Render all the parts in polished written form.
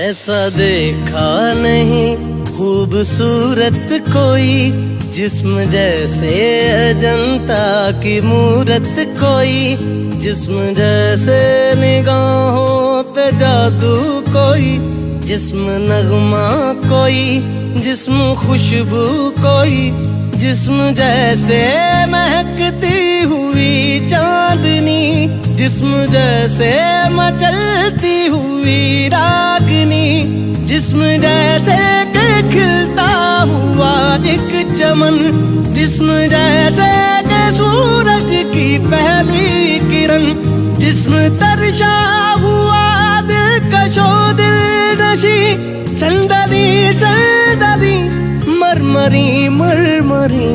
ऐसा देखा नहीं खूबसूरत कोई, जिस्म जैसे अजंता की मूरत कोई, जिस्म जैसे निगाहों पे जादू कोई, जिस्म नगमा कोई, जिस्म खुशबू कोई, जिस्म जैसे महकती हुई चांदनी, जिस्म जैसे मचलती हुई रागनी, जिस्म जैसे के खिलता हुआ एक चमन, जिस्म जैसे के सूरज की पहली किरण, जिस्म तरशा हुआ दिलकशो दिलनशी, संदली संदली मरमरी मरमरी।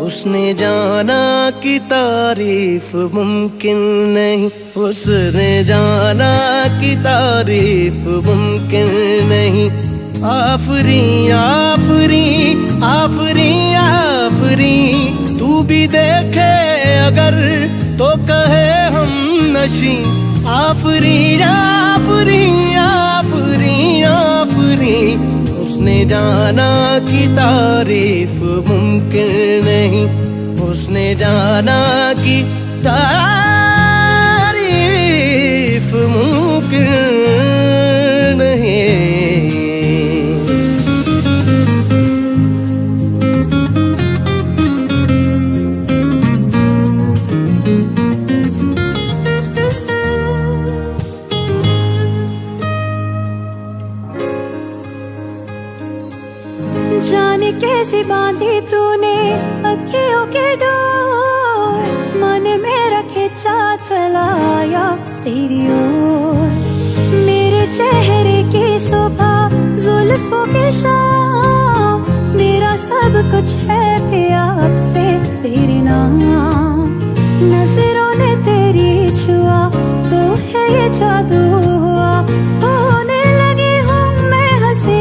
उसने जाना कि तारीफ मुमकिन नहीं, उसने जाना कि तारीफ मुमकिन नहीं। आफरी आफरी आफरी आफरी, तू भी देखे अगर तो कहे हम नशी। आफरी आफरी आफरी आफरी, उसने जाना कि तारीफ मुमकिन नहीं, उसने जाना कि तारीफ मुमकिन नहीं। जाने कैसे बांधी तूने अखियों के डोर, मन मेरा खिंचा चलाया तेरी ओर। मेरे चेहरे की सुबह जुल्फों की शाम, मेरा सब कुछ है प्यार से तेरे नाम। नजरों ने तेरी छुआ तो है ये जादू हुआ, होने लगी हूँ मैं हंसी।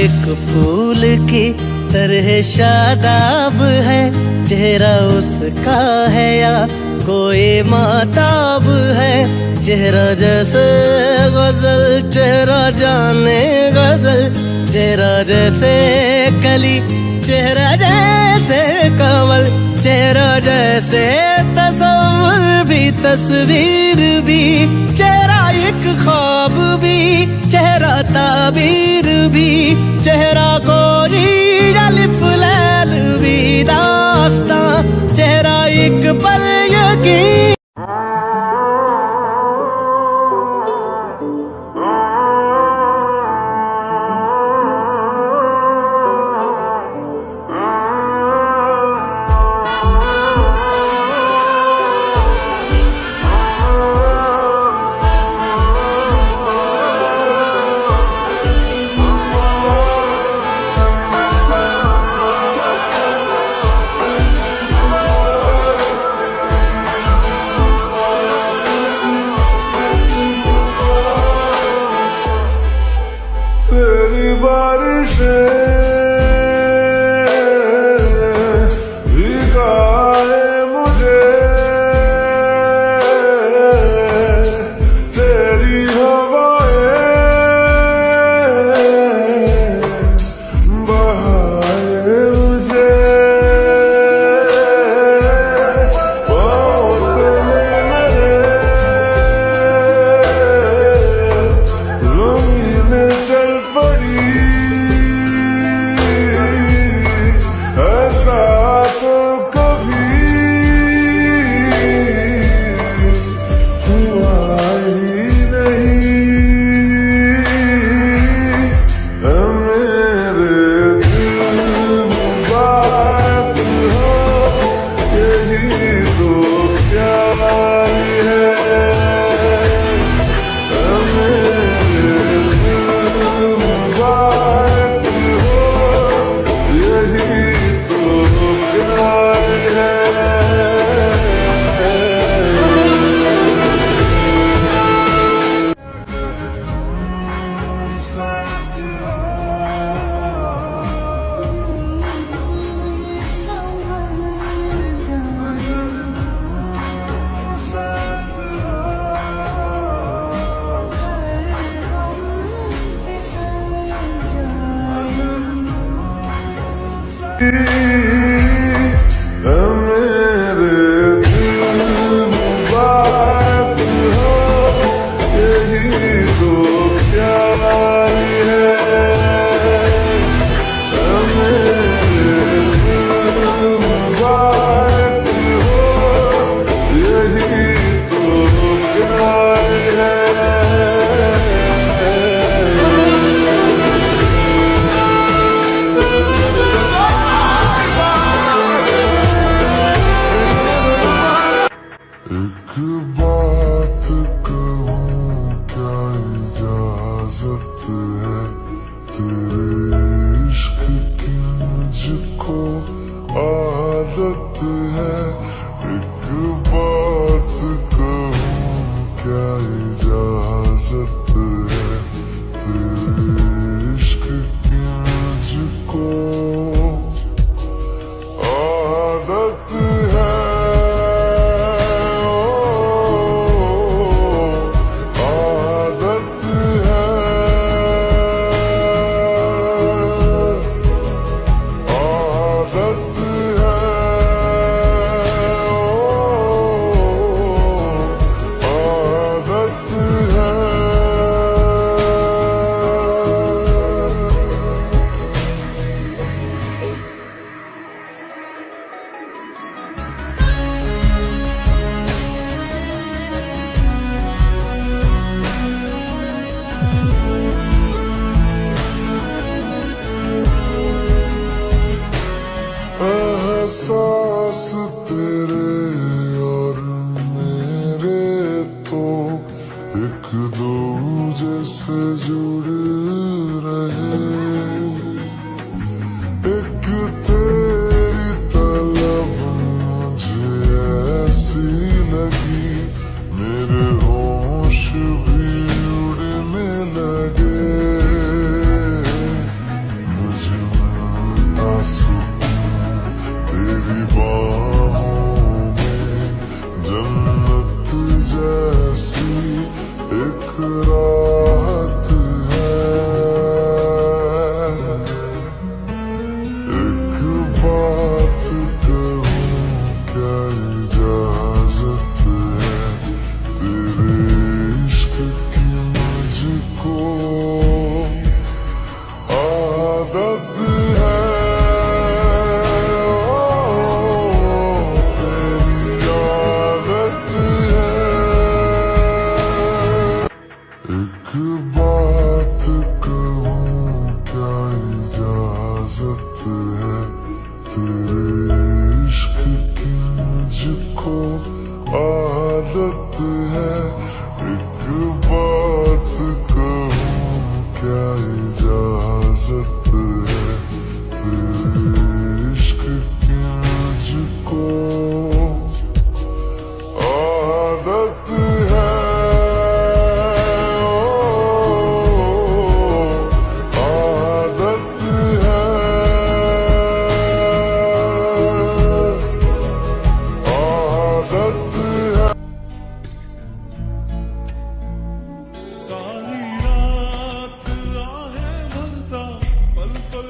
एक फूल की तरह शादाब है, चेहरा उसका है या कोई माताब है। चेहरा जैसे गजल, चेहरा जाने गजल, चेहरा जैसे कली, चेहरा जैसे कमल, चेहरा जैसे तस्वीर भी तस्वीर भी, चेहरा एक ख्वाब भी, चेहरा ताबीर भी, चेहरा कोई अलिफ लैल भी दास्तां, चेहरा एक पल यकीन। चल पड़ी मेरे दिल मुबारक हो, यही तो प्यार है। मेरे दिल मुबारक हो, यही तो प्यार है। एक बात कहूँ क्या इजाजत है, तेरे इश्क की मुझको आदत है। एक बात कहूँ क्या इजाजत है, तेरे इश्क की मुझको आदत है। आदत है, आदत है, आदत है। एहसास तेरे और मेरे तो एक दूजे से जुड़ रहे। एक तेरी तलब मुझे ऐसी लगी, मेरे होश भी उड़ने लगे। मुझे मिलता सुकून तेरी बाहों में, जन्नत जैसी एक राहत है। एक बात कहूँ क्या इजाजत है, तेरे इश्क की मुझको आदत है। तेरी आदत है। एक बात कहूँ क्या इजाजत है, तेरे इश्क की मुझको आदत है। एक बात कहूँ क्या इजाजत है, तेरे इश्क की मुझको आदत है। आदत है, आदत है। सारी रात आहें भरता, पल पल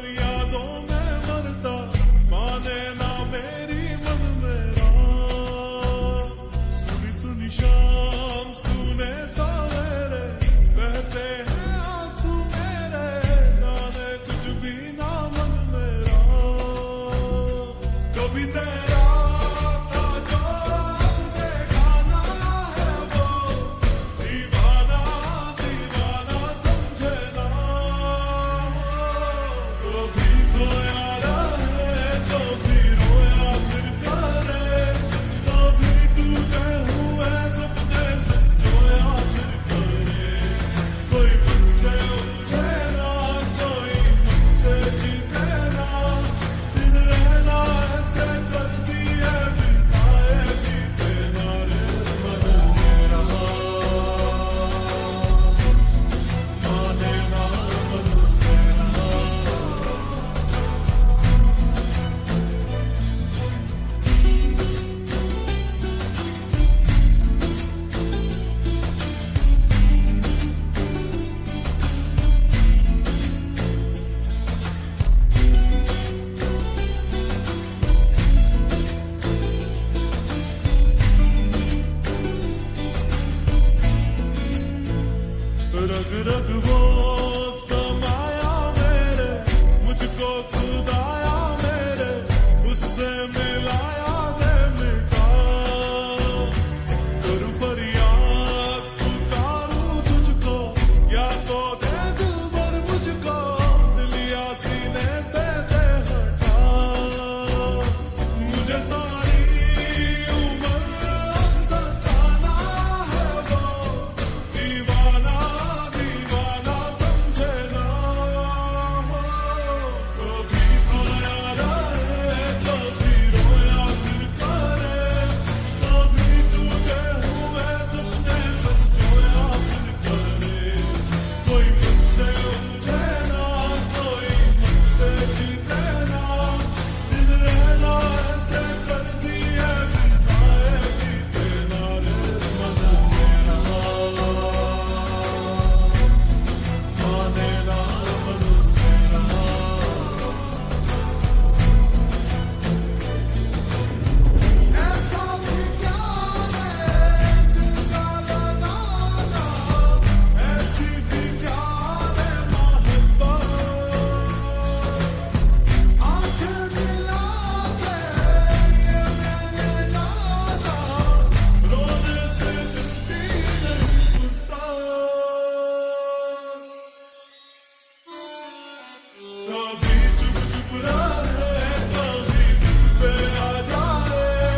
कभी चुप चुप रहे, कभी जिद पे आ जाए,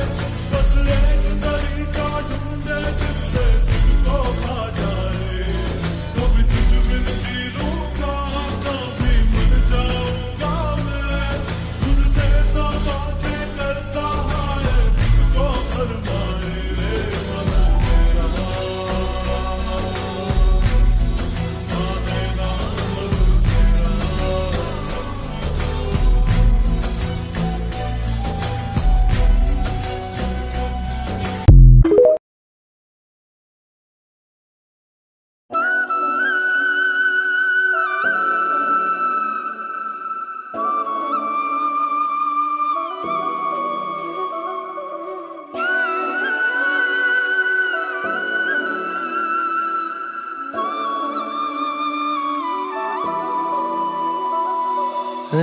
बस एक तरीका ढूंढे जिससे तुझको खा जाए। कभी तुझ बिन जी लूंगा, कभी मर जाऊंगा मैं, तुझसे सब बातें करता है, तुझको फरमाए रे मन मेरा, माने ना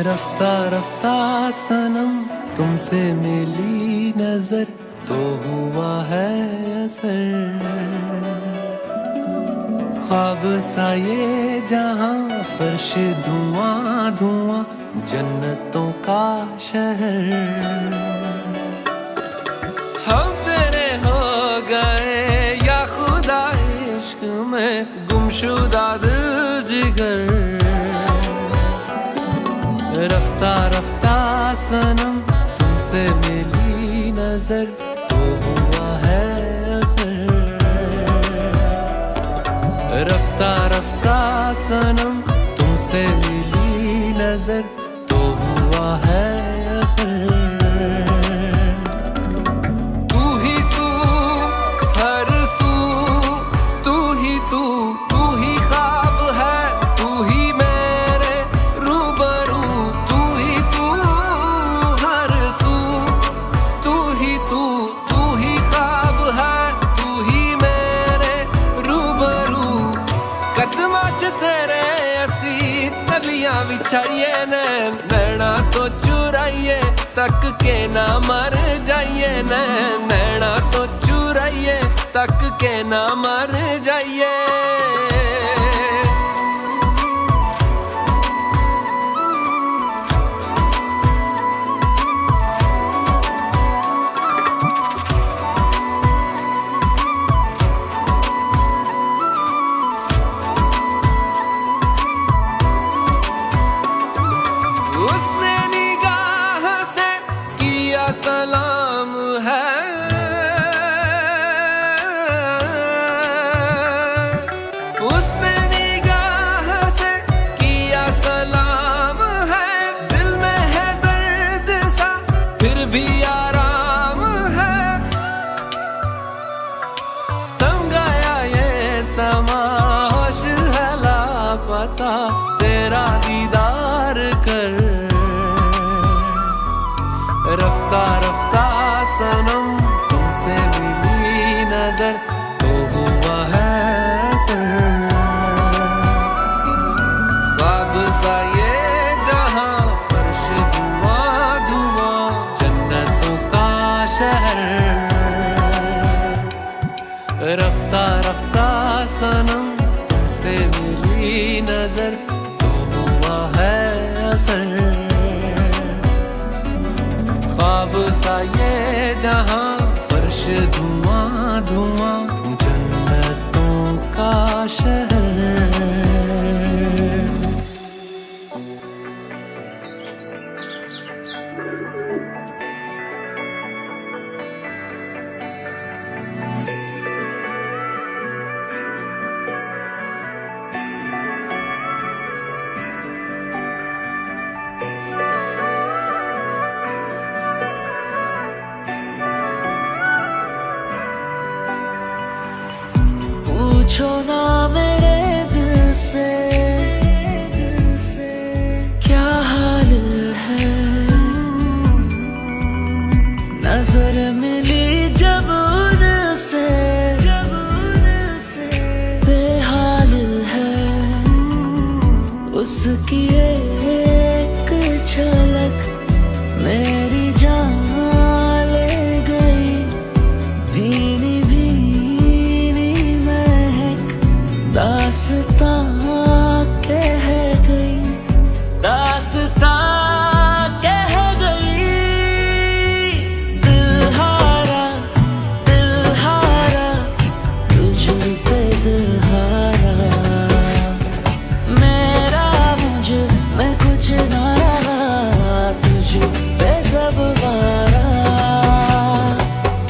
रफ्ता रफ्ता सनम तुमसे मिली नजर तो हुआ है असर। ख्वाब सा ये जहां फर्श धुआं धुआं जन्नतों का शहर। हम तेरे हो गए या खुदा इश्क में गुमशुदा दिल जिगर। रफ्ता रफ्ता सनम तुमसे मिली नजर तो हुआ है असर। रफ्ता रफ्ता सनम तुमसे मिली नजर तो हुआ है असर। तू ही तू हर सू, तू ही तू, तू ही ख्वाब है, तू ही मेरे रूबरू। तू ही तू हर सू, तू ही तू, तू ही ख्वाब है, तू ही मेरे रूबरू। कदमां च तेरे असी तलियां बिछाइए ने, नैना तो चुराइए तक के ना मर जाइए ने, नैना तो चुराइए तक के ना मर जाइए। उसने निगाह से किया सलाम है, उसने निगाह से किया सलाम है। दिल में है दर्द सा फिर भी आराम है। तंग आया ये समा होश है लापता, तेरा दीदार कर। रफ्ता रफ्ता सनम तुमसे मिली नजर तो हुआ है असर। ख्वाब सा ये जहां फर्श धुआं धुआं जन्नतों का शहर। रफ्ता रफ्ता सनम तुमसे मिली नजर तो हुआ है असर। ख्वाब सा ये जहां फर्श धुआं धुआं जन्नतों का शहर। पूछो ना मेरे दिल से क्या हाल है। नजर मिली जब उनसे बेहाल है। उसकी एक झलक मेरी जान ले गई। भीनी भीनी महक दास्तां कह गई, दास्तां दास्तां कह गई। दिल हारा तुझ पे दिल हारा, मेरा मुझ में कुछ ना रहा, तुझ पे सब वारा।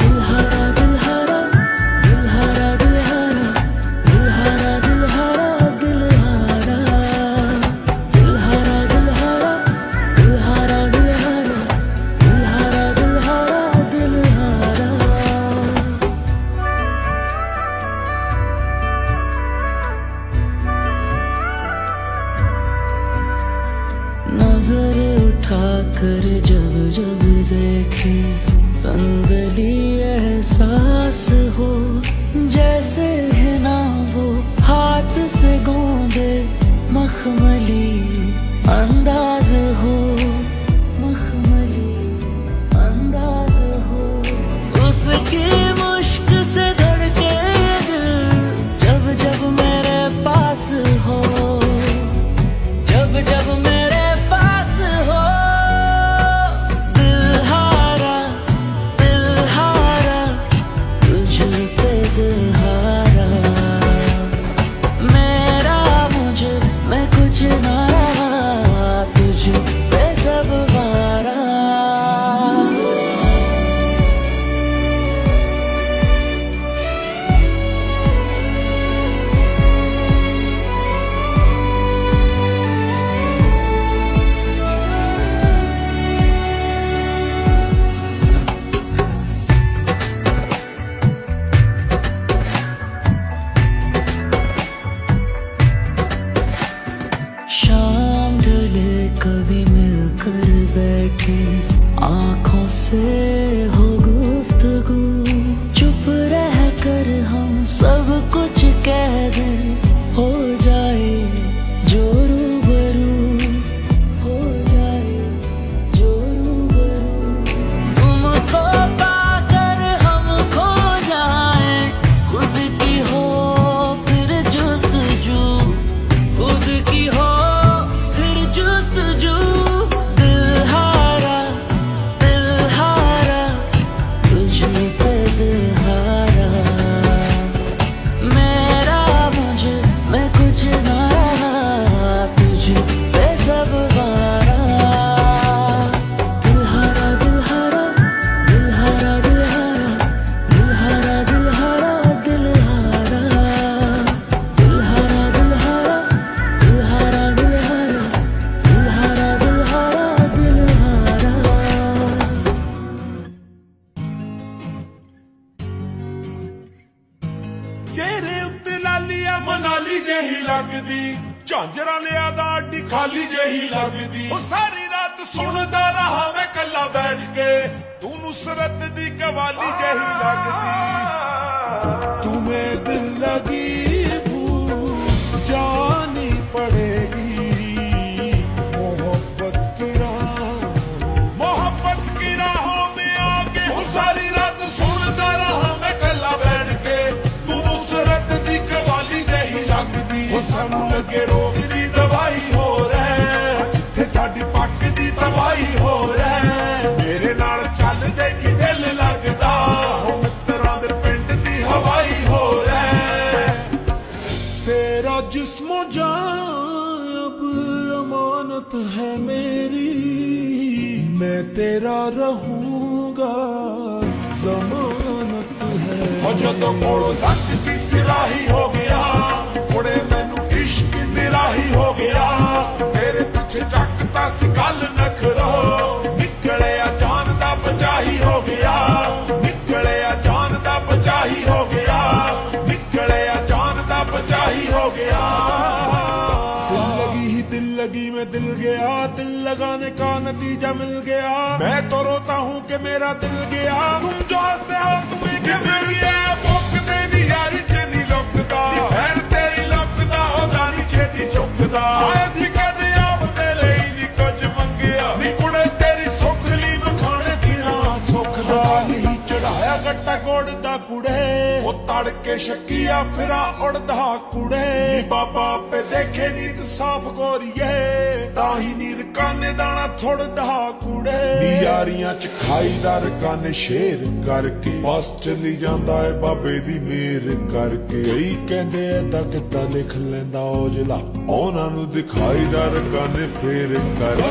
दिल हारा दिल हारा दिल हारा दिल हारा दिल हारा दिल हारा दिल हारा दिल हारा दिल हारा दिल हारा दिल हारा दिल हारा दिल हारा दिल हारा। नजर उठाकर जब जब देखे संदली एहसास हो, जैसे है ना वो हाथ से गूंदे मखमली अंदाज हो, मखमली अंदाज हो। उसकी मुश्क से धड़के दिल जब जब मेरे पास हो, जब जब मेरे पास हो। दिल हारा तुझ पे दिल हारा, मेरा मुझ में कुछ ना रहा, तुझ पे सब वारा। शाम ढले कभी मिलकर बैठे, आंखों से हो गुफ्तगू, चुप रह कर हम सब कुछ कह दें, हो जाए जो रूबरू, हो जाए जो रूबरू। तुमको पाकर हम खो जाए, खुद की हो फिर जुस्तजू, खुद की हो फिर जुस्तजू। दिल हारा तुझ पे दिल हारा, मेरा मुझ में कुछ ना रहा, तुझ पे सब वारा। दिल हारा दिल हारा दिल हारा दिल हारा दिल हारा दिल हारा दिल हारा दिल हारा दिल हारा दिल हारा दिल हारा दिल हारा दिल हारा। ਚਿਹਰੇ ਉੱਤੇ ਲਾਲੀਆ ਮਨਾਲੀ ਜਿਹੀ ਲੱਗਦੀ, ਝਾਂਜਰਾਂ ਲਿਆ ਦਾ ਅੱਡੀ ਖਾਲੀ ਜਿਹੀ ਲੱਗਦੀ। ਉਹ ਸਾਰੀ ਰਾਤ ਸੁਣਦਾ ਰਹਾ ਮੈਂ ਕੱਲਾ ਬੈਠ ਕੇ, ਤੂੰ ਨੁਸਰਤ ਦੀ ਕਵਾਲੀ ਜਿਹੀ ਲੱਗਦੀ। ਤੂੰ ਮੇਰੇ ਦਿਲ ਲਗੀ ਭੂਲ ਜਾਨੀ पड़ेगी, मोहब्बत की राहों में आके। वो सारी रात सुनता रहा मैं कला बैठ के, तू नुसरत दी कवाली जही लगदी। वो सानू लगे रोग दी दवाई हो रहे, जिथे साडी पक दी तबाही हो रहे। मेरे नाल चल देखी दिल लगदा, हो मित्रां दे पिंड दी हवाई हो रहे। तेरा जिस्मो जान अब अमानत है मेरी, मैं तेरा रहूंगा जमानत है। और जदों कोलों तक दी सिराही हो गया, मुड़े मैनू इश्क दिराही हो गया। तेरे पीछे चकता सी गल नखरो, निकलिया जान दा बचाही हो गया, निकलिया जान दा बचाही हो गया, निकलिया जान दा बचाही हो गया। दिल लगी मैं दिल गया, दिल लगाने का नतीजा मिल गया। मैं तो रोता हूँ कि मेरा दिल गया, तुम जो हंसते हो तुम्हें क्या मिल गया। भुखते नी यारी चेनी लुकदा, खैर तेरी लुकदा होदा नी छेती चुकदा। ऐसी कदे आप दे लई नी कुछ मंगिया, नी कुड़े तेरी सुख ली मखाने दी राह सुखदा। नहीं चढ़ाया गट्टा गोड़ दा कुड़े, वो तड़के शकिया फिरा उड़दा कुड़े। बाबा पे देखे नीत साफ गोरिए, ताही नीर ਕਾਨੇ ਦਾਣਾ ਥੁੜਦਾ ਕੁੜੇ ਨੀ ਯਾਰੀਆਂ ਚ ਖਾਈਦਾ ਰਕਾਨੇ ਸ਼ੇਰ ਕਰਕੇ ਬਸ ਚੱਲੀ ਜਾਂਦਾ ਏ ਬਾਬੇ ਦੀ ਮਿਹਰ ਕਰਕੇ ਕਈ ਕਹਿੰਦੇ ਐ ਤਾਂ ਕਿੱਦਾਂ ਲਿਖ ਲੈਂਦਾ ਔਜਲਾ ਉਹਨਾਂ ਨੂੰ ਦਿਖਾਈਦਾ ਰਕਾਨੇ ਫੇਰ ਕਰ